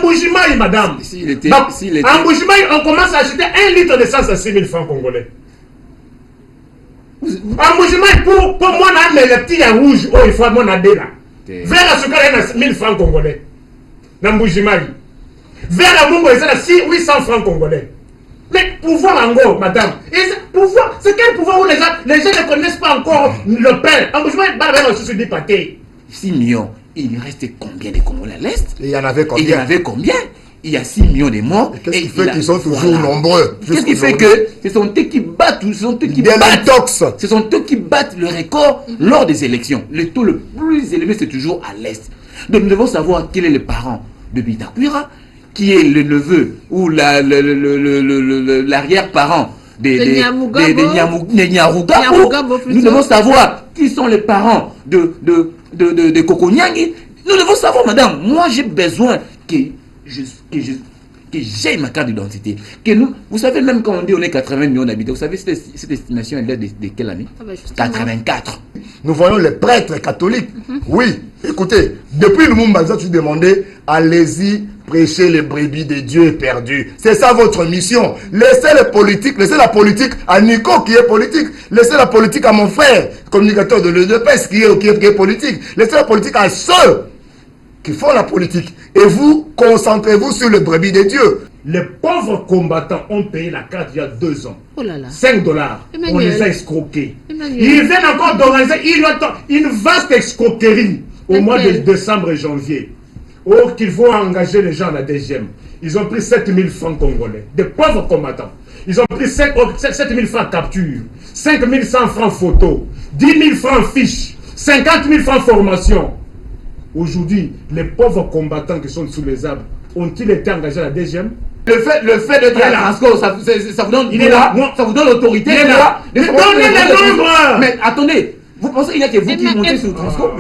Mbujimai, madame. S'il était... En Mbujimai, on commence à acheter 1 litre d'essence à 6 000 francs congolais. En Mbujimai, pour moi, les petits à rouge, il faut mon adé là. Vers à ce cas, il y a 1000 francs congolais. Dans Mbujimai. Vers à Mungo, il y a 800 francs congolais. Mais pouvoir en gros, madame. Pouvoir, c'est quel pouvoir où les gens ne connaissent pas encore le pain. En Mbujimai, il y a des pâtés. 6 millions. Il restait combien de Congolais à l'Est? Et il y en avait combien? Il y en avait combien? Il y a 6 millions de morts. Qu'est-ce qui fait qu'ils sont toujours nombreux? Qu'est-ce qui fait que ce sont eux qui battent, ce sont eux qui battent le record lors des élections. Le taux le plus élevé, c'est toujours à l'Est. Donc nous devons savoir quel est le parent de Bitakwira, qui est le neveu ou l'arrière-parent de Nyarugabo. Nous devons savoir qui sont les parents de Kokonyang. Nous devons savoir, madame, moi j'ai besoin que j'ai ma carte d'identité. Vous savez, même quand on dit on est 80 millions d'habitants, vous savez cette estimation elle est de quelle année? 84. Nous voyons les prêtres catholiques. Oui, écoutez, depuis le Mumbaza, tu demandais, allez-y, prêcher les brebis de Dieu perdus. C'est ça votre mission. Laissez les politiques, laissez la politique à Nico qui est politique. Laissez la politique à mon frère, communicateur de l'EDPS qui est politique. Laissez la politique à ceux qui font la politique. Et vous, concentrez-vous sur le brebis de Dieu. Les pauvres combattants ont payé la carte il y a 2 ans. Oh là là. 5 dollars. On les a escroqués. Ils viennent encore d'organiser une vaste escroquerie au mois de décembre et janvier. Or qu'ils vont engager les gens à la deuxième. Ils ont pris 7 000 francs congolais. Des pauvres combattants. Ils ont pris 7 000 francs capture, 5 100 francs photo, 10 000 francs fiches, 50 000 francs formation. Aujourd'hui, les pauvres combattants qui sont sous les arbres ont-ils été engagés à la deuxième? Le fait d'être à Transco, ça vous donne... Il est là. Ça vous donne l'autorité. Il est là. Donnez les nombres. Mais attendez, vous pensez qu'il n'y a que vous qui montez sur Transco?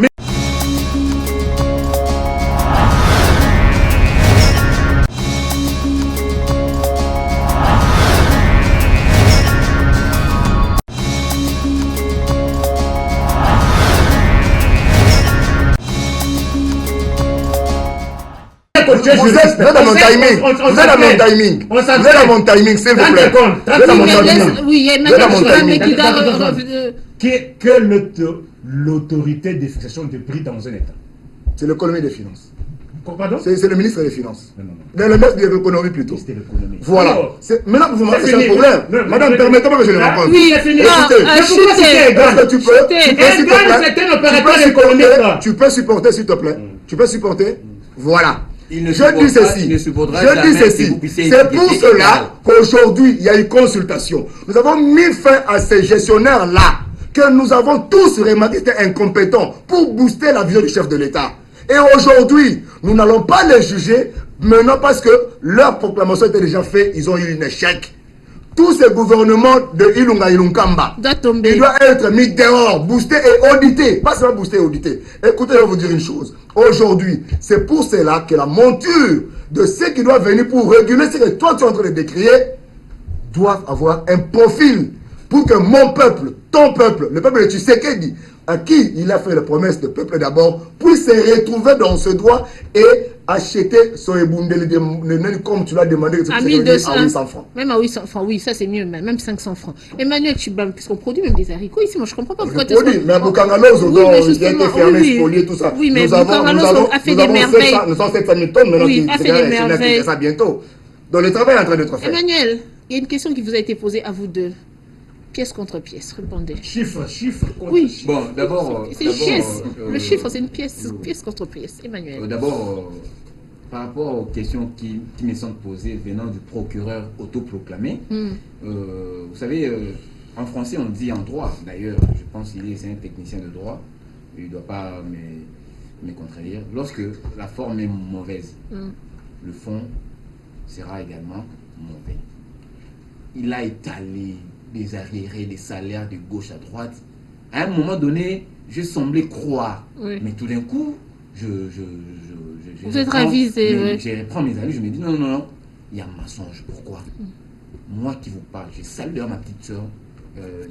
Vous êtes dans mon timing. Vous êtes dans mon timing. Vous êtes dans mon timing, s'il vous plaît. Vous êtes dans mon timing. Oui, il y a maintenant Quelle est l'autorité de fixation des prix dans un État? C'est l'économie des finances. Pardon? C'est le ministre des Finances. Non. Le ministre de l'économie plutôt. L'économie. Voilà. Maintenant, vous m'avez un problème. Madame, permettez-moi que je le rencontre. Oui, c'est fini. Tu peux supporter, s'il te plaît. Tu peux supporter. Voilà. Je dis ceci. C'est pour cela qu'aujourd'hui, il y a une consultation. Nous avons mis fin à ces gestionnaires-là que nous avons tous remarqué étaient incompétents pour booster la vision du chef de l'État. Et aujourd'hui, nous n'allons pas les juger maintenant parce que leur proclamation était déjà faite, ils ont eu un échec. Tous ces gouvernements de Ilunga Ilunkamba, il doit être mis dehors, boosté et audité. Pas seulement boosté et audité. Écoutez, je vais vous dire une chose. Aujourd'hui, c'est pour cela que la monture de ceux qui doivent venir pour réguler ce que toi tu es en train de décrire, doivent avoir un profil pour que mon peuple, ton peuple, le peuple de Tshisekedi, à qui il a fait la promesse de peuple d'abord, puisse se retrouver dans ce droit et acheter son ébundeli comme tu l'as demandé à 1200, à 800 francs. Même à 800 francs, oui, ça c'est mieux, même 500 francs. Emmanuel Chibam, puisqu'on produit même des haricots ici, moi je comprends pas pourquoi tu produis, mais à Bukangalozo, il a été fermé, spolié, tout ça. Oui, mais Bukangalozo a fait des merveilles. Nous avons 700 000 tonnes maintenant qui fait ça bientôt. Donc le travail est en train d'être fait. Emmanuel, il y a une question qui vous a été posée à vous deux. Pièce contre pièce, répondez. Chiffre contre oui. chiffre. Bon, d'abord... C'est une pièce. Le chiffre, c'est une pièce. Pièce contre pièce. Emmanuel. D'abord, par rapport aux questions qui me sont posées venant du procureur autoproclamé, vous savez, en français, on dit en droit. D'ailleurs, je pense qu'il est un technicien de droit. Il ne doit pas me contredire. Lorsque la forme est mauvaise, le fond sera également mauvais. Il a étalé des arriérés, des salaires de gauche à droite. À un moment donné, je semblais croire. Oui. Mais tout d'un coup, vous êtes ravisé. Je reprends mes amis, je me dis non, il y a un mensonge. Pourquoi? Moi qui vous parle, je salue ma petite soeur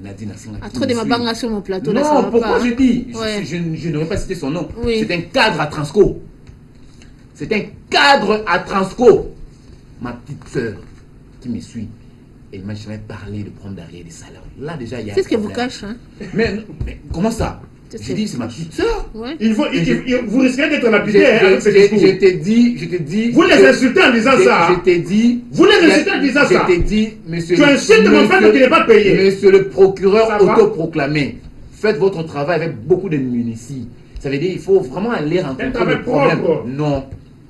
Nadine Assinga. Trop de ma banga sur mon plateau. Non, là, ça pourquoi pas. je dis Ouais. je n'aurais pas cité son nom. Oui. C'est un cadre à Transco. C'est un cadre à Transco. Ma petite sœur qui me suit, elle m'a jamais parlé de prendre derrière des salaires. Là, déjà, il y a. C'est ce qu'elle vous cache. Hein? Mais comment ça? J'ai dit, c'est ma petite sœur. Ouais. Vous risquez d'être lapidé avec ce discours. Je t'ai dit. Vous les insultez en disant ça. Je t'ai dit. Vous les insultez en disant ça. Je t'ai dit, monsieur. Tu insultes mon frère qui n'est pas payé. Monsieur le procureur autoproclamé, faites votre travail avec beaucoup de munitions. Ça veut dire qu'il faut vraiment aller rencontrer le problème. Non,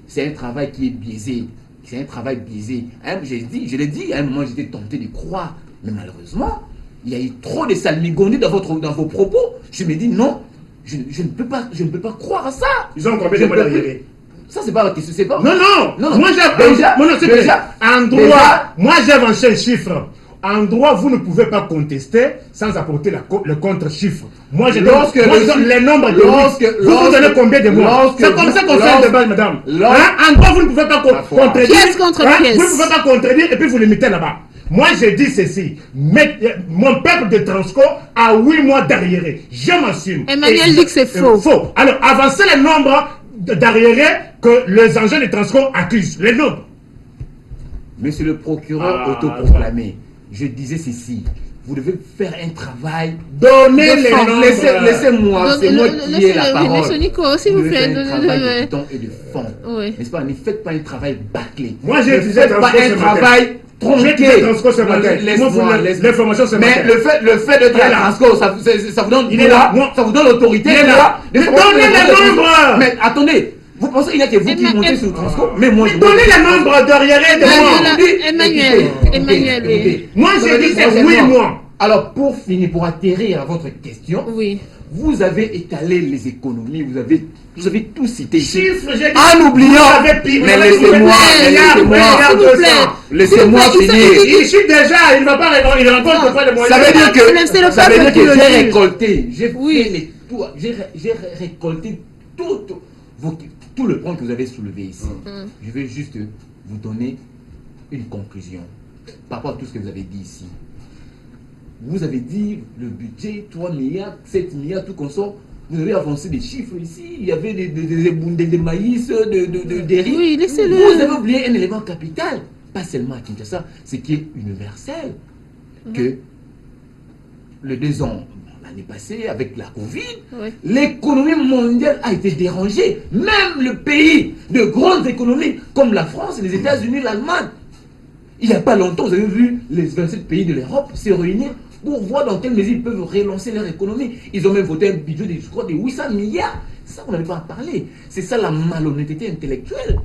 c'est un travail qui est biaisé. C'est un travail biaisé. Je l'ai dit, à un moment, j'étais tenté de croire. Mais malheureusement, il y a eu trop de salmigonie dans vos propos. Je me dis non, je ne peux pas croire à ça. Ils ont combien de mois d'arriérés? Ça, c'est pas la question, c'est pas. Non. Moi, j'ai déjà. En droit, moi, j'ai avancé un chiffre. En droit, vous ne pouvez pas contester sans apporter le contre-chiffre. Moi, je donne les nombres de mois. Vous donnez combien de mois? C'est comme ça qu'on fait un débat, madame. En droit, vous ne pouvez pas contredire. Pièce contre pièce. Vous ne pouvez pas contredire et puis vous le mettez là-bas. Moi, je dis ceci. Mon peuple de Transco a 8 mois d'arriérés. Je m'assume. Emmanuel dit que c'est faux. Faux. Alors, avancez les nombres d'arriérés que les engins de Transco accusent. Les nombres. Monsieur le procureur autoproclamé, je disais ceci. Vous devez faire un travail. Donnez les nombres. Laissez-moi, c'est moi qui ai la parole. Monsieur Nico, s'il vous plaît. Vous devez faire un travail de temps et de fond. Oui. N'est-ce pas? Ne faites pas un travail bâclé. Moi, j'ai ne faites pas un travail tronqué. L'information ce matin. Mais le fait de dire la Transco, ça vous donne ça vous donne l'autorité. Donnez les nombres. Mais attendez. Vous pensez qu'il n'y a que vous qui montez sur le Transco? Mais moi, je donnez les nombres d'arriérés de mois. Emmanuel. Moi, j'ai dit c'est 8 mois. Alors, pour finir, pour atterrir à votre question, oui. Vous avez étalé les économies, vous avez tout cité ici. Chiffres, en oubliant. Mais laissez-moi finir. Il chute déjà, il ne va pas répondre, il ne rencontre pas les moyens. Ça veut dire que j'ai récolté, j'ai récolté tout le point que vous avez soulevé ici. Je vais juste vous donner une conclusion par rapport à tout ce que vous avez dit ici. Vous avez dit le budget 3 milliards, 7 milliards, tout consort. Vous avez avancé des chiffres ici. Il y avait des maïs, des riz. Oui, laissez-le. Vous avez oublié un élément capital, pas seulement à Kinshasa, ce qui est universel. Que le 2 ans, l'année passée, avec la Covid, l'économie mondiale a été dérangée. Même le pays de grandes économies comme la France, les États-Unis, l'Allemagne. Il n'y a pas longtemps, vous avez vu les 27 pays de l'Europe se réunir pour voir dans quelle mesure ils peuvent relancer leur économie. Ils ont même voté un budget de, je crois, de 800 milliards. Ça, vous n'avez pas à parler. C'est ça la malhonnêteté intellectuelle.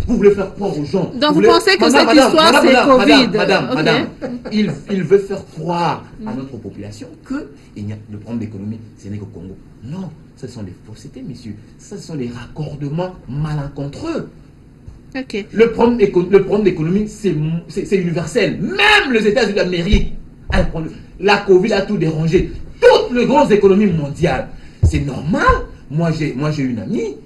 Vous voulez faire croire aux gens. Donc vous pensez que cette histoire, c'est Covid. Madame, il veut faire croire à notre population que le problème d'économie, ce n'est qu'au Congo. Non, ce sont des faussetés, messieurs. Ce sont des raccordements malencontreux. Okay. Le problème d'économie, c'est universel. Même les États-Unis d'Amérique, la Covid a tout dérangé. Toutes les grandes économies mondiales. C'est normal. Moi, j'ai une amie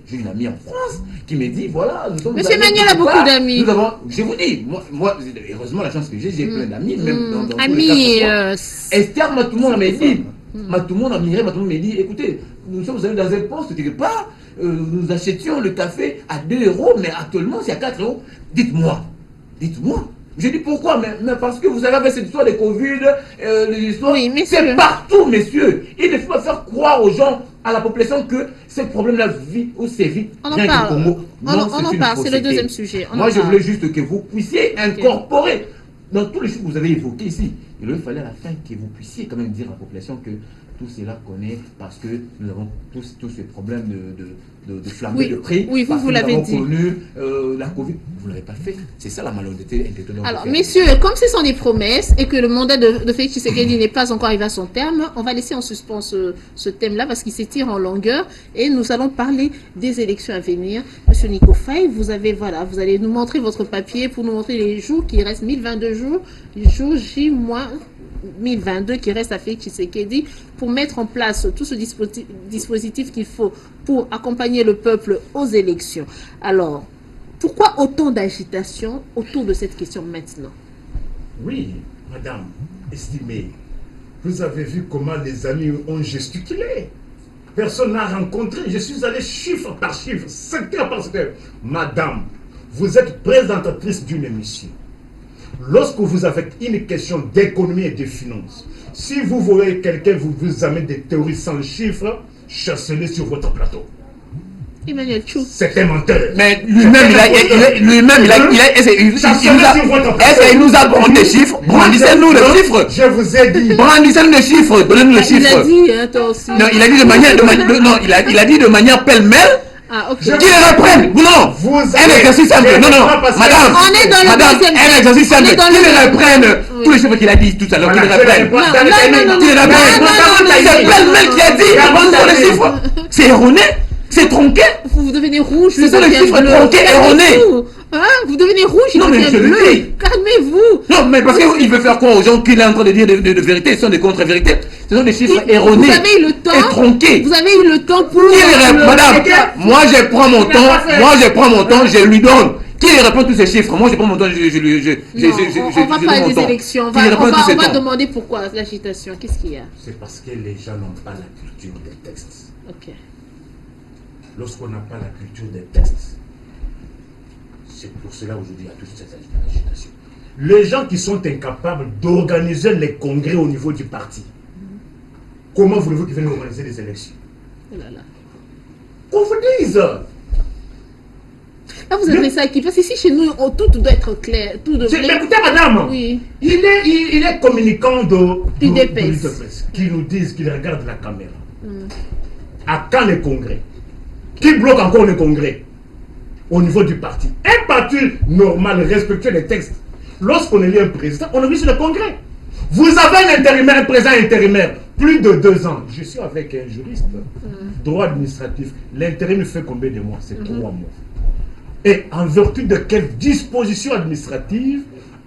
en France qui me dit, voilà, nous sommes... Monsieur Emmanuel a beaucoup d'amis. Je vous dis, moi, heureusement, la chance que j'ai plein d'amis, même dans amis, Esther, tout le monde m'a dit, tout le monde a miré, tout le monde m'a dit, écoutez, nous sommes allés dans un poste quelque part, nous achetions le café à 2 €, mais actuellement, c'est à 4 €. Dites-moi. J'ai dit pourquoi, mais parce que vous avez cette histoire de Covid, les histoires, c'est partout, messieurs. Il ne faut pas faire croire aux gens, à la population, que ce problème-là vit ou sévit bien que le Congo. On en parle, c'est le deuxième sujet. Moi, je voulais juste que vous puissiez incorporer dans tous les choses que vous avez évoqués ici. Il fallait à la fin que vous puissiez quand même dire à la population que tout cela connaît parce que nous avons tous ces problèmes de flambée de prix. Oui, vous l'avez dit. Connu la Covid, vous ne l'avez pas fait. C'est ça la malhonnêteté intellectuelle. Alors, messieurs, comme ce sont des promesses et que le mandat de Félix Tshisekedi n'est pas encore arrivé à son terme, on va laisser en suspens ce thème-là parce qu'il s'étire en longueur et nous allons parler des élections à venir. Monsieur Nico Faye, vous allez nous montrer votre papier pour nous montrer les jours qui restent, 1022 jours, les jours J-1022 qui reste à Félix Tshisekedi pour mettre en place tout ce dispositif qu'il faut pour accompagner le peuple aux élections. Alors, pourquoi autant d'agitation autour de cette question maintenant? Oui, madame, estimée, vous avez vu comment les amis ont gesticulé. Personne n'a rencontré. Je suis allé chiffre par chiffre, secteur par secteur. Madame, vous êtes présentatrice d'une émission. Lorsque vous avez une question d'économie et de finances, si vous voyez quelqu'un vous amène des théories sans chiffres, chassez-les sur votre plateau. Emmanuel Chou. C'est un menteur. Mais lui-même, est-ce qu'il nous a brandi des chiffres? Brandissez-nous les chiffres. Je vous ai dit. Brandissez-nous les chiffres. Donnez-nous les chiffres. Il a dit, hein, toi aussi. Non, il a dit de manière, non, il a dit de manière pêle-mêle. Ah, ok. Qui les reprenne? Non. Un exercice simple. Non, madame. On est dans le Madame, deuxième un exercice simple. on est dans Qui le- les reprenne? Oui. Tous les chiffres qu'il a dit tout à l'heure. Qui les reprenne? Non. Qui les reprenne? C'est pêle-mêle qui a dit. Brandissez les chiffres. C'est erroné. C'est tronqué. Vous devenez rouge. C'est ça, vous le devenez chiffre bleu. tronqué, erroné. Calmez-vous. Hein, vous devenez rouge, il Non, mais devient je le bleu. dis. Calmez-vous. Non, mais parce qu'il veut faire quoi aux gens qu'il est en train de dire de vérité? Ce sont des contre-vérités. Ce sont des chiffres erronés. Vous avez eu le temps. Et tronqués. Vous avez eu le temps pour. Madame, moi je prends mon temps, je lui donne. Qui répond tous ces chiffres? Moi je prends mon temps, je lui. On va parler des élections. On va demander pourquoi l'agitation. Qu'est-ce qu'il y a? C'est parce que les gens n'ont pas la culture des textes. Ok. Lorsqu'on n'a pas la culture des textes, c'est pour cela aujourd'hui il y a toute cette agitation. Les gens qui sont incapables d'organiser les congrès au niveau du parti, comment voulez-vous qu'ils viennent organiser les élections? Oh là là. Qu'on vous dise. Là, vous avez ça qui parce qu'ici chez nous, tout doit être clair. Tout doit être. Écoutez, madame, Oui. il est communicant de l'UDPS. qui nous disent qu'il regarde la caméra. À quand les congrès? Qui bloque encore les congrès au niveau du parti? Un parti normal, respectueux des textes. Lorsqu'on élit un président, on élit sur le congrès. Vous avez un intérimaire, un président intérimaire, plus de 2 ans. Je suis avec un juriste, droit administratif. L'intérim fait combien de mois? C'est 3 mois. Et en vertu de quelle disposition administrative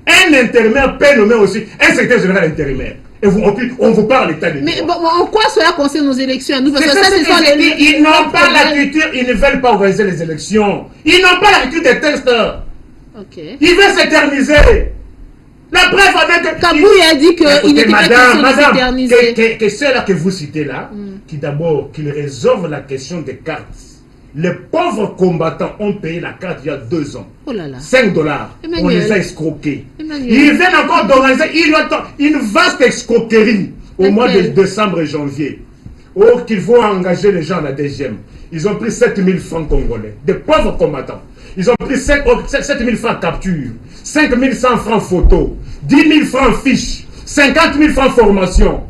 un intérimaire peut nommer aussi un secrétaire général intérimaire? Et on vous parle l'état des Mais droits. bon, en quoi cela concerne nos élections à nous? Parce que C'est ça, ça, ce sont les. ils n'ont pas la culture, ils ne veulent pas organiser les élections. Ils n'ont pas la culture des textes. Ok. Ils veulent s'éterniser. La preuve avec Kabouy a dit qu'il n'était pas question de s'éterniser. que ceux-là que vous citez là, qui d'abord, qu'ils résolvent la question des cartes. Les pauvres combattants ont payé la carte il y a 2 ans. Oh là là. $5. Emmanuel. On les a escroqués. Emmanuel. Ils viennent encore d'organiser une vaste escroquerie au mois de décembre et janvier. Or qu'ils vont engager les gens à la DGM. Ils ont pris 7000 francs congolais. Des pauvres combattants. Ils ont pris 7000 francs capture, 5100 francs photo, 10 000 francs fiches, 50 000 francs formation.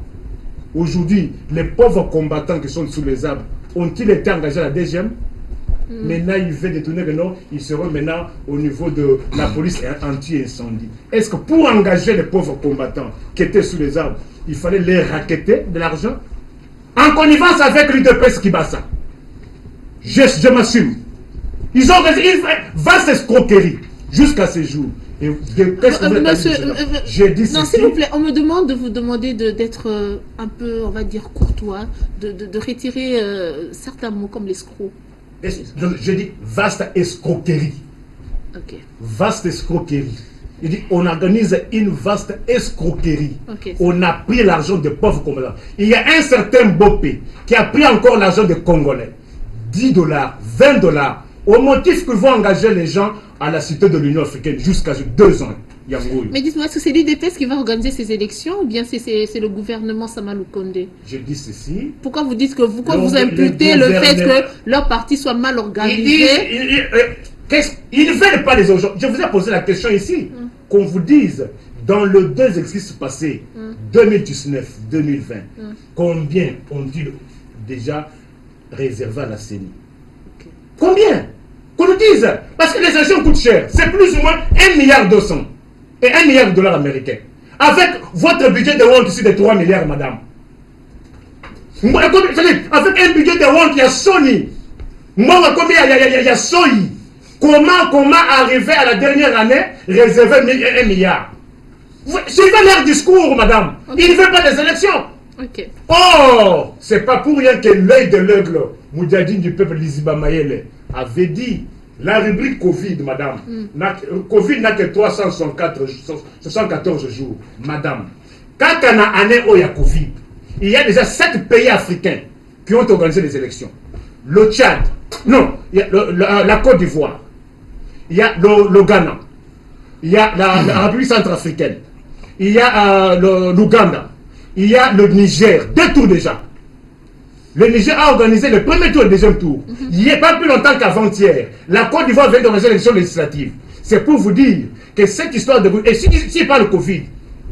Aujourd'hui, les pauvres combattants qui sont sous les arbres, ont-ils été engagés à la DGM? Maintenant, ils veulent détourner le nom, ils seront maintenant au niveau de la police anti-incendie. Est-ce que pour engager les pauvres combattants qui étaient sous les arbres, il fallait les racketter de l'argent? En connivence avec l'UDPS Kibasa. Je m'assume. Ils ont organisé une vaste escroquerie jusqu'à ce jour. Et qu'est-ce que vous avez dit? J'ai dit Non, ceci. s'il vous plaît, on me demande de vous demander d'être un peu, on va dire, courtois, de retirer certains mots comme l'escroc. Je dis vaste escroquerie. Ok. Vaste escroquerie. Il dit on organise une vaste escroquerie. Ok. On a pris l'argent des pauvres Congolais. Il y a un certain Bopé qui a pris encore l'argent des Congolais. $10, $20. Au motif qu'ils vont engager les gens à la cité de l'Union africaine jusqu'à 2 ans. Mais dites-moi, est-ce que c'est l'UDPS qui va organiser ces élections ou bien c'est le gouvernement Samalou Condé? Je dis ceci. Pourquoi vous dites que vous imputez le fait que leur parti soit mal organisé? Ils ne veulent pas les autres. Je vous ai posé la question ici. Qu'on vous dise, dans le 2 exercices passés, 2019-2020, combien ont-ils déjà réservé à la CENI? Combien? Qu'on nous dise. Parce que les élections coûtent cher. C'est plus ou moins 1,2 milliard et $1 milliard américains. Avec votre budget de honte ici de 3 milliards, madame. Avec un budget de honte, il y a Sony. Moi, combien il y a Soyi. Comment arriver à la dernière année réserver 1 milliard? Suivez leur discours, madame. Ils ne veulent pas des élections. Ok. Oh, c'est pas pour rien que l'œil de l'aigle, Moudjadine du peuple Liziba Mayele, avait dit la rubrique Covid, madame. Covid n'a que 374 jours, madame. Quand on a année où il y a Covid, il y a déjà 7 pays africains qui ont organisé les élections. Le Tchad, non, il y a la Côte d'Ivoire, il y a le Ghana, il y a la République centrafricaine, il y a l'Ouganda, il y a le Niger, 2 tours déjà. Le Niger a organisé le premier tour et le deuxième tour. Il n'y a pas plus longtemps qu'avant-hier. La Côte d'Ivoire vient d'organiser l'élection législative. C'est pour vous dire que cette histoire de... Et si parle de Covid,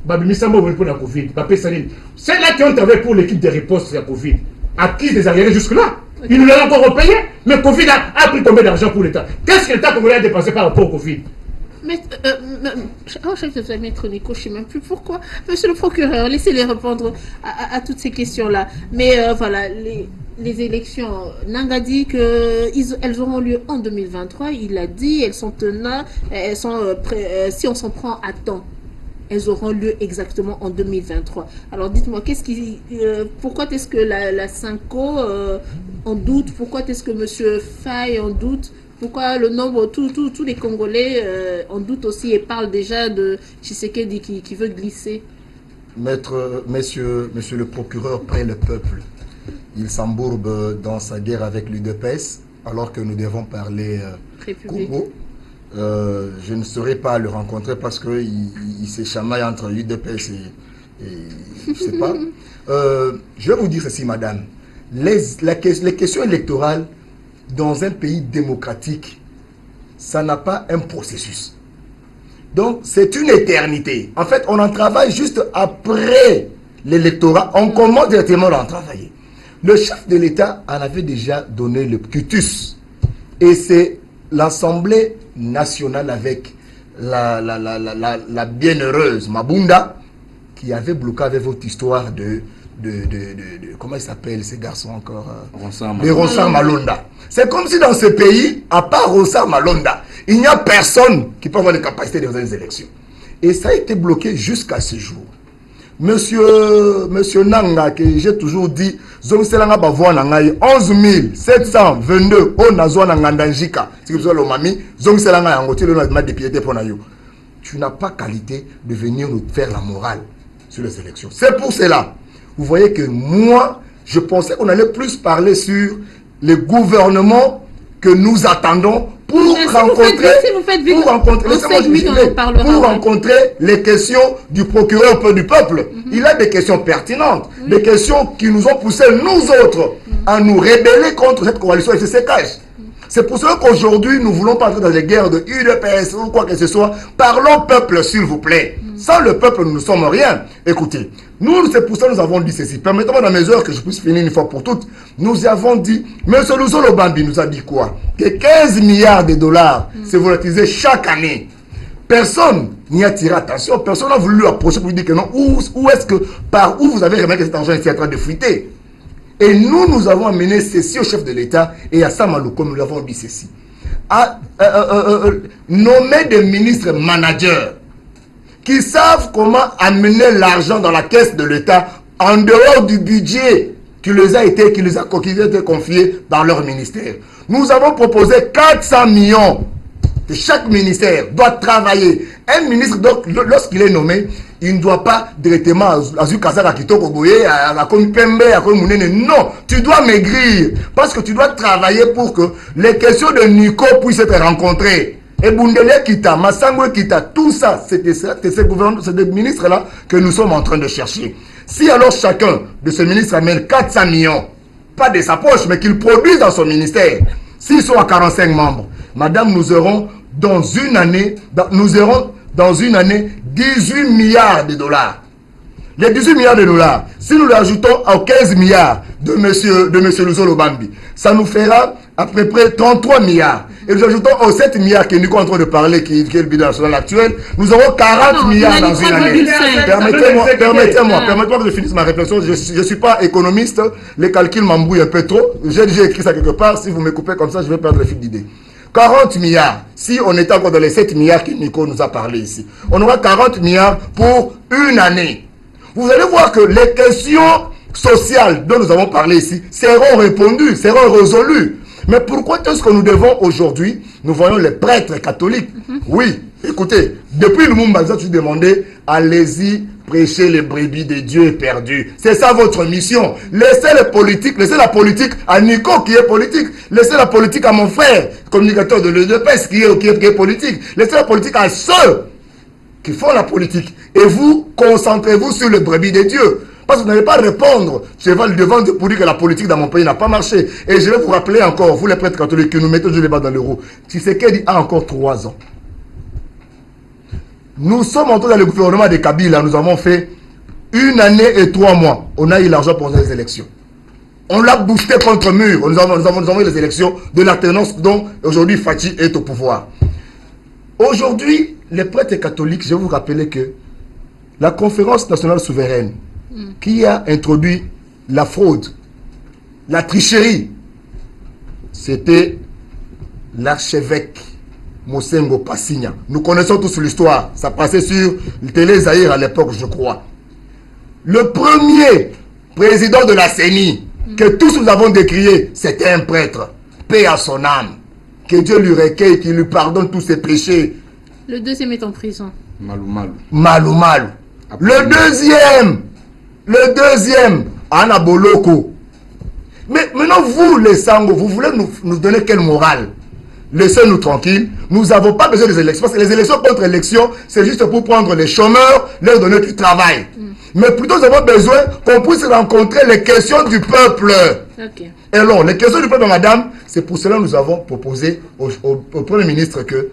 pour la Covid, c'est là qui ont travaillé pour l'équipe de riposte de la Covid. À qui les arriérés jusque-là? Ils nous l'ont encore repayé. Mais Covid a pris combien d'argent pour l'État? Qu'est-ce que l'État congolais a dépensé par rapport au Covid? Mais, chef de maître Nico, je ne sais même plus pourquoi. Monsieur le procureur, laissez-les répondre à toutes ces questions-là. Mais voilà, les élections, Nanga dit qu'elles auront lieu en 2023. Il a dit, elles sont tenables, si on s'en prend à temps, elles auront lieu exactement en 2023. Alors dites-moi, pourquoi est-ce que la Cinco en doute? Pourquoi est-ce que monsieur Faye en doute? Pourquoi le nombre, tous les Congolais en doute aussi et parlent déjà de Tshisekedi qui veut glisser? Monsieur le procureur près le peuple, il s'embourbe dans sa guerre avec l'UDPS alors que nous devons parler Congo. Je ne saurais pas le rencontrer parce qu'il se chamaille entre l'UDPS et je ne sais pas. Je vais vous dire ceci, madame. Les questions électorales dans un pays démocratique, ça n'a pas un processus. Donc, c'est une éternité. En fait, on en travaille juste après l'électorat. On commence directement à en travailler. Le chef de l'État en avait déjà donné le cutus. Et c'est l'Assemblée nationale avec la bienheureuse Mabunda qui avait bloqué avec votre histoire de comment il s'appelle ces garçons encore de Ronsard Malonda. C'est comme si dans ce pays, à part Ronsard Malonda, il n'y a personne qui peut avoir les capacités de faire des élections. Et ça a été bloqué jusqu'à ce jour. Monsieur Nanga, que j'ai toujours dit, 11 722 au Nazwa Nangandanjika, c'est que le mami, tu n'as pas qualité de venir nous faire la morale sur les élections. C'est pour cela. Vous voyez que moi, je pensais qu'on allait plus parler sur les gouvernements que nous attendons pour rencontrer les questions du procureur du peuple. Il a des questions pertinentes, des questions qui nous ont poussé, nous autres, à nous rebeller contre cette coalition FCCH. C'est pour cela qu'aujourd'hui, nous ne voulons pas entrer dans des guerres de UDPS ou quoi que ce soit. Parlons peuple, s'il vous plaît. Sans le peuple, nous ne sommes rien. Écoutez, nous, c'est pour ça que nous avons dit ceci. Permettez-moi dans mes heures que je puisse finir une fois pour toutes. Nous avons dit, M. Luzolo Bambi nous a dit quoi? Que 15 milliards de dollars se volatilisés chaque année. Personne n'y a tiré attention. Personne n'a voulu approcher pour lui dire que non. Par où vous avez remarqué que cet argent est en train de fuiter? Et nous avons amené ceci au chef de l'État et à Samalouko, nous l'avons dit ceci. À nommer des ministres managers qui savent comment amener l'argent dans la caisse de l'État en dehors du budget qui les a été confié dans leur ministère. Nous avons proposé 400 millions. Chaque ministère doit travailler. Un ministre, donc, lorsqu'il est nommé, il ne doit pas directement non, tu dois maigrir parce que tu dois travailler pour que les questions de Nico puissent être rencontrées. Et Bundele Kita, Massangwe Kita, tout ça, c'est des ministres-là que nous sommes en train de chercher. Si alors chacun de ces ministres amène 400 millions, pas de sa poche, mais qu'il produise dans son ministère, s'ils sont à 45 membres, madame, nous aurons dans une année 18 milliards de dollars. Les 18 milliards de dollars, si nous l'ajoutons aux 15 milliards de monsieur Luzolo Bambi, ça nous fera à peu près 33 milliards. Et nous ajoutons aux 7 milliards que nous sommes en train de parler, qui est le bilan national actuel, nous aurons 40 milliards dans une année. Permettez-moi que je finisse ma réflexion. Je ne suis pas économiste, les calculs m'embrouillent un peu trop. J'ai déjà écrit ça quelque part, si vous me coupez comme ça, je vais perdre le fil d'idée. 40 milliards, si on est encore dans les 7 milliards que Nico nous a parlé ici, on aura 40 milliards pour une année. Vous allez voir que les questions sociales dont nous avons parlé ici seront répondues, seront résolues. Mais pourquoi est-ce que nous devons aujourd'hui, nous voyons les prêtres catholiques? Oui, écoutez, depuis le Lumumba, je demandé, allez-y Prêcher les brebis de Dieu perdus. C'est ça votre mission. Laissez les politiques, laissez la politique à Nico qui est politique. Laissez la politique à mon frère, communicateur de l'EDPS qui est politique. Laissez la politique à ceux qui font la politique. Et vous, concentrez-vous sur les brebis de Dieu. Parce que vous n'allez pas répondre devant Dieu pour dire que la politique dans mon pays n'a pas marché. Et je vais vous rappeler encore, vous les prêtres catholiques qui nous mettez toujours les bas dans l'euro, Tshisekedi a encore 3 ans. Nous sommes entrés dans le gouvernement de Kabila, nous avons fait 1 année et 3 mois. On a eu l'argent pour les élections. On l'a boosté contre mur. Nous avons eu les élections de l'alternance dont aujourd'hui Fachi est au pouvoir. Aujourd'hui, les prêtres catholiques, je vais vous rappeler que la conférence nationale souveraine qui a introduit la fraude, la tricherie, c'était l'archevêque Mosengo Passigna. Nous connaissons tous l'histoire. Ça passait sur le télé Zahir à l'époque, je crois. Le premier président de la CENI, que tous nous avons décrié, c'était un prêtre. Paix à son âme. Que Dieu lui recueille, qu'il lui pardonne tous ses péchés. Le deuxième est en prison. Malou. Le deuxième, Anna Boloko. Mais maintenant, vous, les Sango, vous voulez nous donner quelle morale? Laissez-nous tranquilles. Nous n'avons pas besoin des élections. Parce que les élections contre élections, c'est juste pour prendre les chômeurs, leur donner du travail. Mais plutôt, nous avons besoin qu'on puisse rencontrer les questions du peuple. Okay. Et alors, les questions du peuple, madame, c'est pour cela que nous avons proposé au Premier ministre que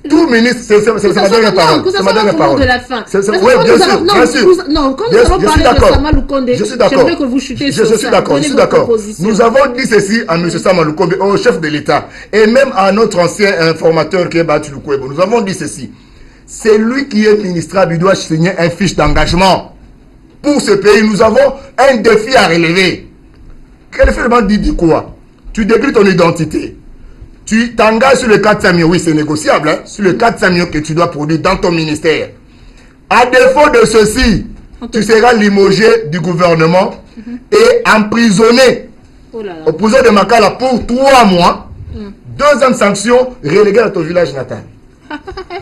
tout ministre, c'est ma dernière parole. C'est ma dernière parole. Oui, bien sûr. Non, quand nous allons parler de Sama Lukonde, j'aimerais que vous chutez sur ça. Je suis d'accord. Nous avons dit ceci à M. Sama Lukonde, au chef de l'État, et même à notre ancien informateur qui est Batu Lukwebo. Nous avons dit ceci. C'est lui qui est ministrable, il doit signer un fiche d'engagement. Pour ce pays, nous avons un défi à relever. Quel fait dit quoi? Tu décris ton identité. Tu t'engages sur le 400 millions, oui c'est négociable, hein, sur le 400 millions que tu dois produire dans ton ministère. À défaut de ceci, tu seras limogé du gouvernement et emprisonné au prison de Makala pour 3 mois. Deuxième sanction, relégué à ton village natal.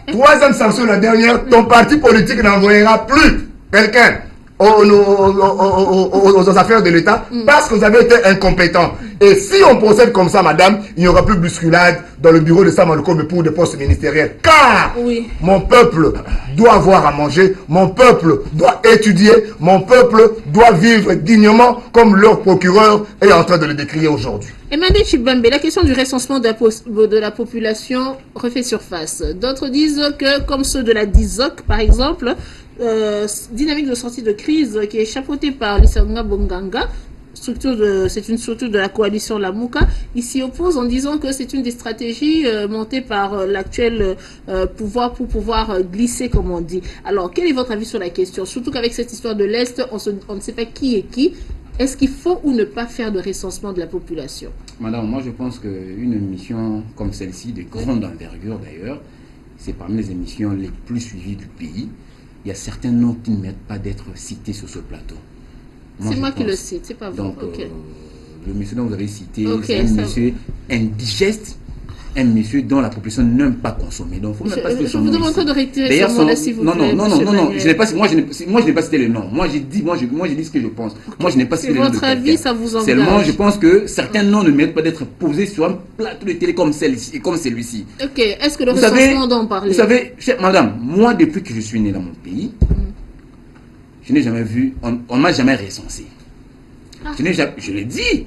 Troisième sanction, la dernière, ton parti politique n'envoyera plus quelqu'un aux affaires de l'État parce que vous avez été incompétents. Et si on procède comme ça, madame, il n'y aura plus de bousculade dans le bureau de Sama Lukonde pour des postes ministériels. Car mon peuple doit avoir à manger, mon peuple doit étudier, mon peuple doit vivre dignement comme leur procureur est en train de le décrire aujourd'hui. Emmanuel Chibambe, la question du recensement de la population refait surface. D'autres disent que, comme ceux de la DISOC, par exemple, dynamique de sortie de crise qui est chapeautée par Lisanga Bonganga, c'est une structure de la coalition Lamouka, il s'y oppose en disant que c'est une des stratégies montées par l'actuel pouvoir pour pouvoir glisser, comme on dit. Alors, quel est votre avis sur la question? Surtout qu'avec cette histoire de l'Est, on ne sait pas qui est qui. Est-ce qu'il faut ou ne pas faire de recensement de la population? Madame, moi je pense qu'une émission comme celle-ci, de grande envergure d'ailleurs, c'est parmi les émissions les plus suivies du pays. Il y a certains noms qui ne méritent pas d'être cités sur ce plateau. C'est moi qui le cite, c'est pas vous. Donc, le monsieur dont vous avez cité, c'est un monsieur indigeste, un monsieur dont la population n'aime pas consommer. Donc, faut même pas je vous demande de retirer ce mot-là, s'il vous plaît. Non, je n'ai pas, moi je n'ai pas cité le nom. Moi j'ai dit ce que je pense. Moi je n'ai pas cité le nom de quelqu'un. Votre avis, ça vous engage. Seulement, je pense que certains noms ne méritent pas d'être posés sur un plateau de télé comme celui-ci. Ok, est-ce que le recensement dont on parlait? Vous savez, chère madame, moi depuis que je suis né dans mon pays, je n'ai jamais vu, on ne m'a jamais recensé. Je l'ai dit.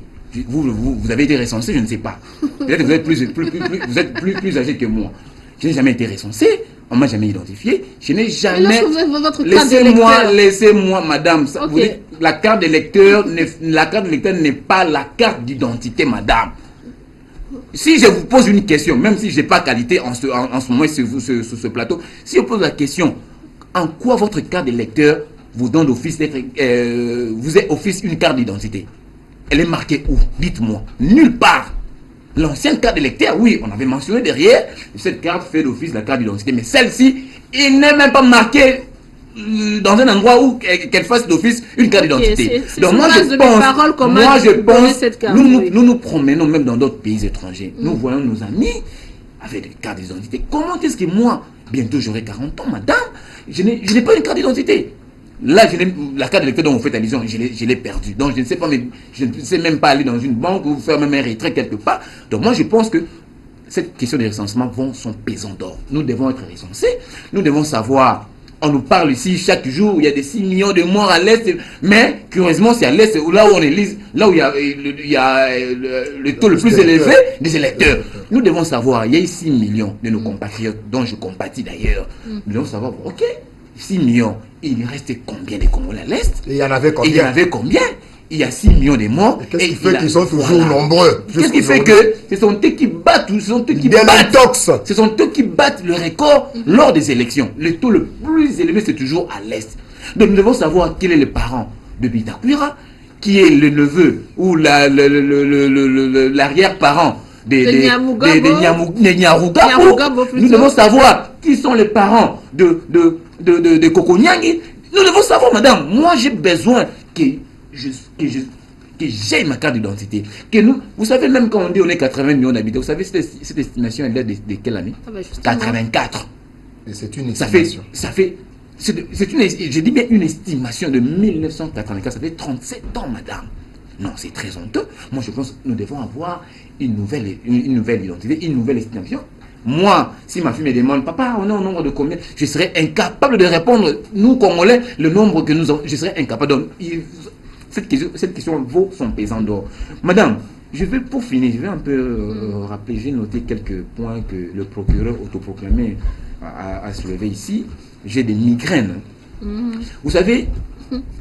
Vous avez été recensé, je ne sais pas. Peut-être que vous êtes plus âgé que moi. Je n'ai jamais été recensé, on ne m'a jamais identifié. Je n'ai jamais. Laissez-moi, madame. Okay. Vous dites, la carte d'électeur n'est pas la carte d'identité, madame. Si je vous pose une question, même si je n'ai pas qualité en ce moment sur ce plateau, si je pose la question, en quoi votre carte d'électeur vous donne d'office vous est office une carte d'identité? Elle est marquée où? Dites-moi. Nulle part. L'ancienne carte d'électeur, oui, on avait mentionné derrière, cette carte fait d'office la carte d'identité, mais celle-ci, il n'est même pas marqué dans un endroit où qu'elle fasse d'office une carte d'identité. Donc moi je pense, nous promenons même dans d'autres pays étrangers. Nous voyons nos amis avec des cartes d'identité. Comment est-ce que moi, bientôt j'aurai 40 ans, madame, je n'ai pas une carte d'identité? Là, la carte d'électeur dont vous faites allusion, je l'ai perdue. Donc, je ne sais pas, mais je ne sais même pas aller dans une banque ou faire même un retrait quelque part. Donc, moi, je pense que cette question des recensements sont pesant d'or. Nous devons être recensés. Nous devons savoir. On nous parle ici chaque jour, il y a des 6 millions de morts à l'Est, mais curieusement, c'est à l'Est, là où on élise, là où il y a le taux le plus élevé des électeurs. Nous devons savoir, il y a 6 millions de nos compatriotes, dont je compatis d'ailleurs. Nous devons savoir, ok, 6 millions, il restait combien de Congolais à l'Est? Et il y en avait combien? Il y en avait combien? Il y a 6 millions de morts. Qu'est-ce qui fait qu'ils sont toujours nombreux? Qu'est-ce qui fait que ce sont eux qui battent, ce sont eux qui battent le record lors des élections. Le taux le plus élevé, c'est toujours à l'Est. Donc nous devons savoir quel est le parent de Bitakwira, qui est le neveu ou l'arrière-parent des Nyarugabo. Nous devons savoir qui sont les parents de Kokonyangui. Nous devons savoir, madame, moi j'ai besoin que j'ai ma carte d'identité. Vous savez, même quand on dit on est 80 millions d'habitants, vous savez, cette estimation, elle date de quelle année? 84. Et c'est une estimation. Je dis bien une estimation de 1984, ça fait 37 ans, madame. Non, c'est très honteux. Moi, je pense que nous devons avoir une nouvelle identité, une nouvelle estimation. Moi, si ma fille me demande, papa, on est au nombre de combien, je serais incapable de répondre, nous, Congolais, le nombre que nous avons, je serais incapable. Donc, cette question vaut son pesant d'or. Madame, pour finir, je vais un peu rappeler, j'ai noté quelques points que le procureur autoproclamé a soulevé ici. J'ai des migraines. Vous savez,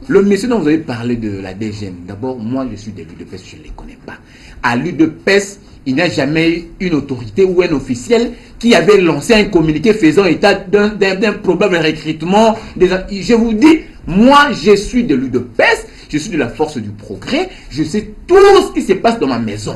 le monsieur dont vous avez parlé de la DGM, d'abord, moi, je suis de l'UDPS, je ne les connais pas. À l'UDPS, il n'y a jamais eu une autorité ou un officiel qui avait lancé un communiqué faisant état d'un probable recrutement. Je vous dis, moi, je suis de l'UDPS, je suis de la force du progrès, je sais tout ce qui se passe dans ma maison.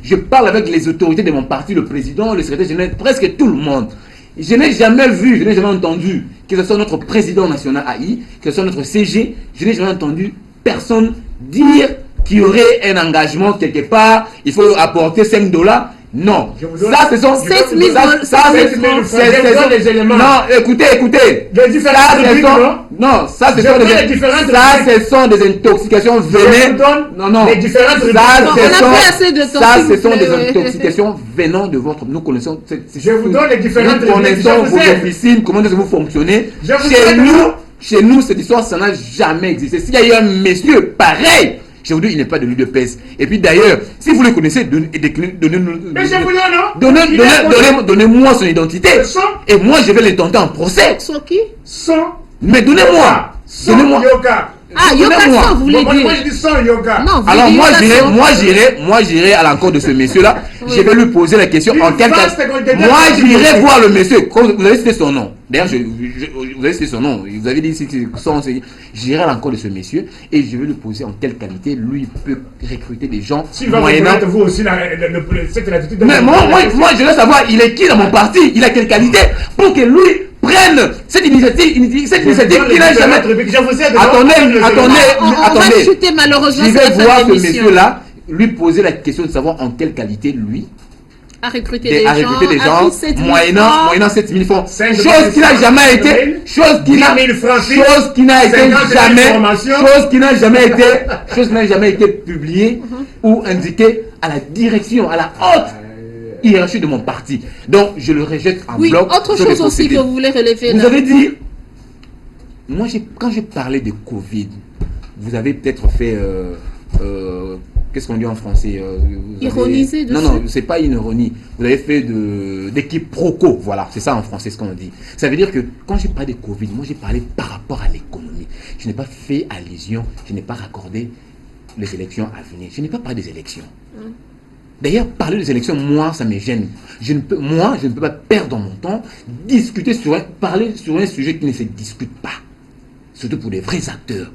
Je parle avec les autorités de mon parti, le président, le secrétaire général, presque tout le monde. Je n'ai jamais vu, je n'ai jamais entendu, que ce soit notre président national AI, que ce soit notre CG, je n'ai jamais entendu personne dire qu'il y aurait un engagement quelque part, il faut apporter $5. Non. Ça, ce sont 7 000 les éléments. Non, écoutez. Ça, ce sont des intoxications venant. Non. Les différentes ce sont des intoxications venant de votre. Nous connaissons. Je vous donne les différentes. Nous connaissons vos officines, comment vous fonctionnez. Chez nous, cette histoire, ça n'a jamais existé. S'il y a eu un monsieur pareil, je vous dis, il n'est pas de l'UDPS. Et puis d'ailleurs, si vous le connaissez, donnez-moi son identité. Et moi, je vais les tenter en procès. Sans qui? Mais donnez-moi. Yoka, vous voulez dire? Moi, je dis sans Yoka. Non, alors moi j'irai à l'encontre de ce monsieur-là. Je vais lui poser la question en quel cas. Moi, j'irai voir le monsieur. Vous avez cité son nom. D'ailleurs, vous avez cité son nom. Vous avez dit j'irai à l'encontre de ce monsieur et je vais lui poser en quelle qualité lui peut recruter des gens. Si vous aussi cette attitude. Mais moi, je veux savoir, il est qui dans mon parti? Il a quelle qualité pour que lui prenne cette initiative qu'il n'a jamais. Attendez. Malheureusement, je vais voir ce monsieur-là, lui poser la question de savoir en quelle qualité lui à recruter des gens moyennant 7 000 francs. Chose qui n'a jamais été, chose qui n'a jamais été publiée ou indiquée à la direction, à la haute hiérarchie de mon parti. Donc, je le rejette en bloc. Autre chose aussi que vous voulez relever. Vous avez dit, moi, quand j'ai parlé de Covid, vous avez peut-être fait, qu'est-ce qu'on dit en français, ironiser dessus. Non, c'est pas une ironie. Vous avez fait d'équipe proco, voilà, c'est ça en français ce qu'on dit. Ça veut dire que quand j'ai parlé de Covid, moi j'ai parlé par rapport à l'économie. Je n'ai pas fait allusion, je n'ai pas raccordé les élections à venir. Je n'ai pas parlé des élections. D'ailleurs, parler des élections, moi, ça me gêne. Je ne peux pas perdre mon temps, parler sur un sujet qui ne se discute pas. Surtout pour les vrais acteurs.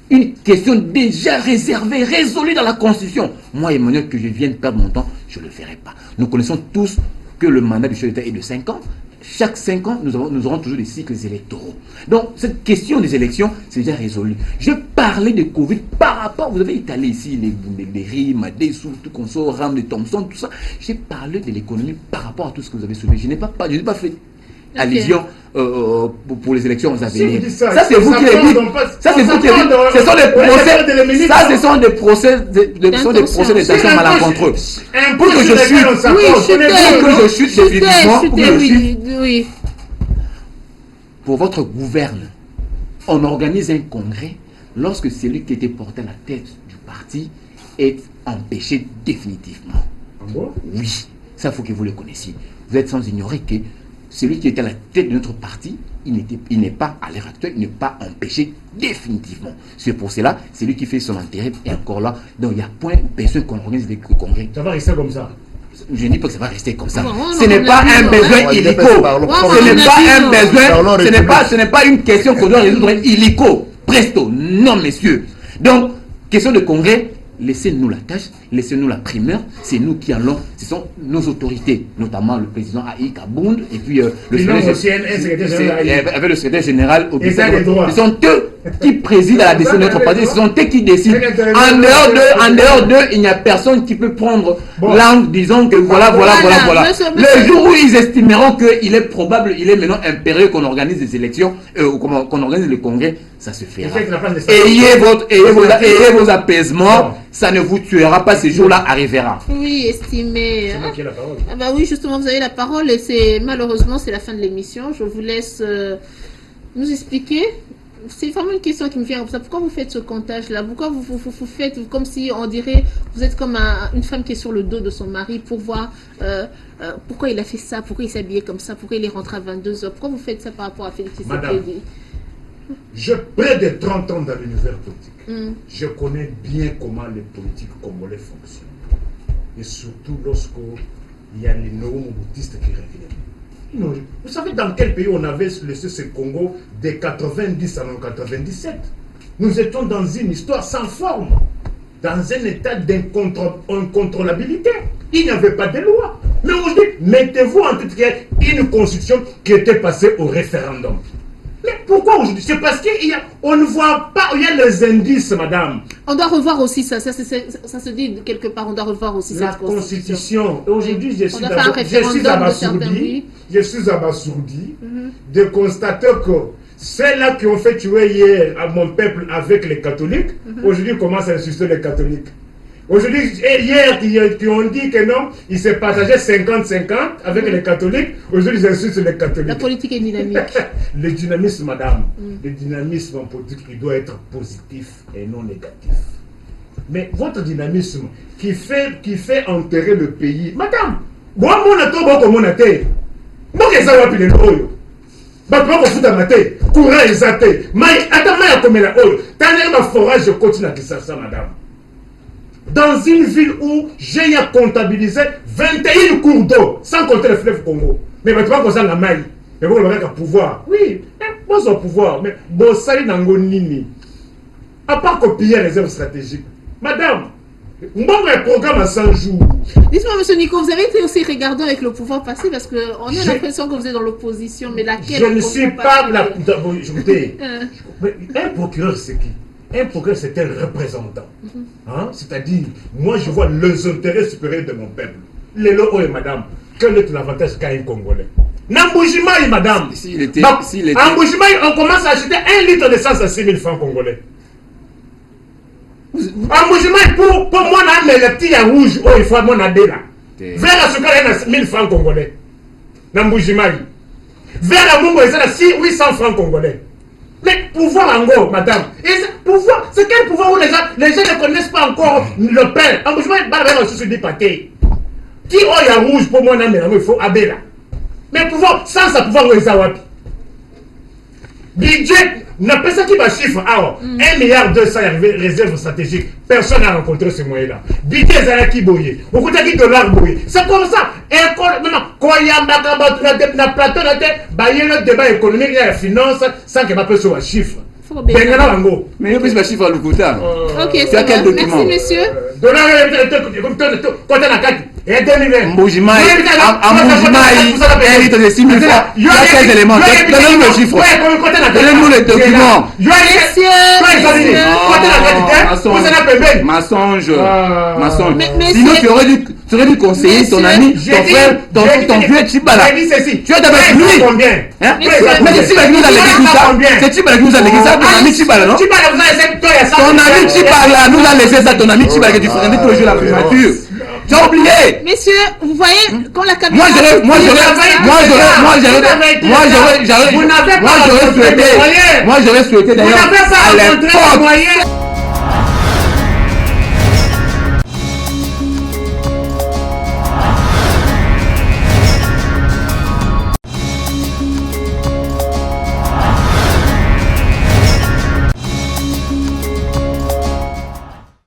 Une question déjà réservée, résolue dans la Constitution. Moi, Emmanuel, que je vienne perdre mon temps, je ne le ferai pas. Nous connaissons tous que le mandat du chef d'État est de 5 ans. Chaque 5 ans, nous aurons toujours des cycles électoraux. Donc, cette question des élections, c'est déjà résolu. Je parlais de Covid par rapport, vous avez étalé ici les rimes, Madessou, tout qu'on sort, Ram de Thompson, tout ça. J'ai parlé de l'économie par rapport à tout ce que vous avez soulevé. Je n'ai pas fait allusion pour les élections à venir. Si ça c'est vous qui le dites. Ça c'est vous qui le dites. Ce sont des procès. Ça ce sont des procès, d'intention malencontreux. Pour que je chute définitivement, pour votre gouverne, on organise un congrès lorsque celui qui était porté à la tête du parti est empêché définitivement. Oui, ça faut que vous le connaissiez. Vous êtes sans ignorer que celui qui était à la tête de notre parti, il n'est pas, à l'heure actuelle, il n'est pas empêché définitivement. C'est pour cela, celui qui fait son intérim est encore là. Donc il n'y a point besoin qu'on organise des congrès. Ça va rester comme ça. Je ne dis pas que ça va rester comme ça. Ce n'est pas un besoin illico. Ce n'est pas une question qu'on doit résoudre illico. Presto. Non, messieurs. Donc, question de congrès, laissez-nous la tâche, laissez-nous la primeur. C'est nous qui allons, ce sont nos autorités, notamment le président Aïk Abound et puis le secrétaire général au ce sont eux qui président à la décision de notre parti, ce sont eux qui décident. En dehors d'eux, il n'y a personne qui peut prendre langue, disons que voilà. Le jour où ils estimeront qu'il est probable, il est maintenant impérieux qu'on organise des élections, qu'on organise le congrès, ça se fera. Ayez vos apaisements, ça ne vous tuera pas, ce jour-là arrivera. Oui, estimé. C'est moi qui ai la parole. Ah bah oui, justement, vous avez la parole et malheureusement, c'est la fin de l'émission. Je vous laisse nous expliquer. C'est vraiment une question qui me vient comme ça. Pourquoi vous faites ce comptage-là? Pourquoi vous faites comme si on dirait vous êtes comme une femme qui est sur le dos de son mari pour voir pourquoi il a fait ça, pourquoi il s'est habillé comme ça, pourquoi il est rentré à 22h. Pourquoi vous faites ça par rapport à Félix Tshisekedi? Madame, j'ai près de 30 ans dans l'univers politique. Je connais bien comment les politiques congolais fonctionnent. Et surtout lorsqu'il y a les néo-moboutistes qui reviennent. Non, vous savez dans quel pays on avait laissé ce Congo de 90 à 97? Nous étions dans une histoire sans forme, dans un état d'incontrôlabilité. Il n'y avait pas de loi. Mais aujourd'hui, mettez-vous en tête qu'il y a une constitution qui était passée au référendum. Mais pourquoi aujourd'hui? C'est parce qu'on ne voit pas, il y a les indices, madame. On doit revoir aussi ça se dit quelque part, on doit revoir aussi cette constitution. Aujourd'hui, je suis abasourdi de constater que ceux-là qui ont fait tuer hier à mon peuple avec les catholiques, aujourd'hui commencent à insulter les catholiques. Aujourd'hui, hier, qui ont dit que non, ils se partageaient 50-50 avec les catholiques. Aujourd'hui, ils insultent les catholiques. La politique est dynamique. Le dynamisme, madame, le dynamisme en politique, il doit être positif et non négatif. Mais votre dynamisme qui fait enterrer le pays, madame, moi, mon ato, mon até, moi, je sais pas le oyo. Bakwa ko futa mate, courant exaté. Mais attends, mais comme la oyo. T'as ma forage continue à ça, madame. Dans une ville où j'ai comptabilisé 21 cours d'eau, sans compter le fleuve Congo. Mais tu vas poser la maille. Mais vous avez un pouvoir. Oui, moi j'ai un pouvoir. Mais bon, ça y est, nini. À part copier les réserves stratégiques. Madame, moi, un programme à 100 jours. Dites-moi, monsieur Nico, vous avez été aussi regardant avec le pouvoir passé parce qu'on a l'impression que vous êtes dans l'opposition, mais laquelle? Je ne suis pas la. Un procureur, c'est qui? Un procureur, c'est un représentant. C'est-à-dire, moi, je vois les intérêts supérieurs de mon peuple. Les lots et madame, quel est l'avantage qu'a un Congolais? N'embougimaï, madame. N'embougimaï, on commence à acheter 1 litre d'essence à 6 000 francs congolais. N'embougimaï, pour moi, mais le petit rouge, il faut mon adé là. Vers à ce cas-là, 1 000 francs congolais. N'embougimaï. Vers à mon bois, c'est 800 francs congolais. Mais pouvoir en gros, madame. Pouvoir, c'est quel pouvoir où les gens ne connaissent pas encore le pain. Embouchement, il se dit pâté. Qui y a rouge pour moi, il faut abéla. Mais pouvoir, sans ça, pouvoir, où est wapi. Budget, n'a pas ça qui va chiffre. 1 milliard 200 réserves stratégiques. Personne n'a rencontré ce moyen-là. Budget, c'est qui boye. Beaucoup de dollars boye. C'est comme ça. Maintenant, quand il y a un plateau de tête, il y a un débat économique, il y a la finance, sans qu'il n'y ait pas sur un chiffre. Mais il y a plus de chiffres à l'Ukuta. Ok, c'est quel document? Merci, monsieur. Et 2020. Mboujimaï, à Mboujimaï, un litre de 6 000 francs. Il y a 15 éléments. Donnez-nous le chiffre. Donnez-nous les documents. Mensonge. Sinon, tu aurais dû conseiller ton ami, ton frère, ton vieux Chibala. Tu es avec lui. Mais c'est Chibala qui nous a légué tout ça. C'est Chibala qui nous a légué ça, ton ami Chibala, non? Ton ami Chibala nous a laissé ça, ton ami Chibala que tu fréquentais tous les jours la primature. Tu as oublié. Messieurs, vous voyez, quand la caméra... Moi j'aurais souhaité d'ailleurs à l'époque